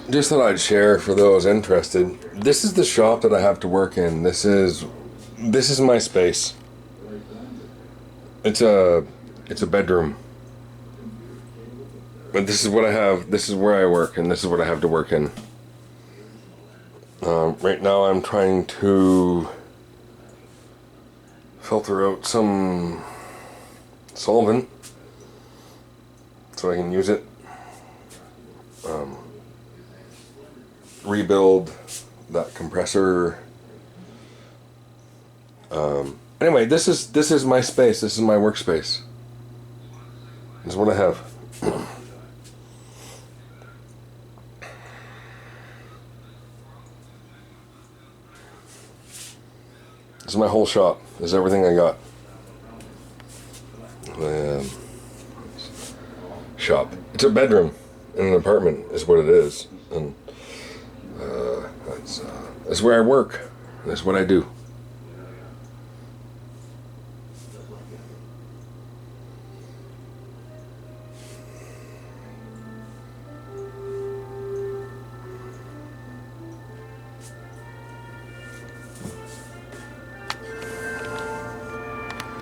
just thought I'd share for those interested. This is the shop that I have to work in. This is my space. It's a bedroom. But this is what I have. This is where I work, and this is what I have to work in. Right now, I'm trying to filter out some solvent so I can use it. Rebuild that compressor. Anyway, this is my space. This is my workspace. This is what I have. This is my whole shop. This is everything I got. Shop. It's a bedroom in an apartment is what it is. And that's where I work. That's what I do.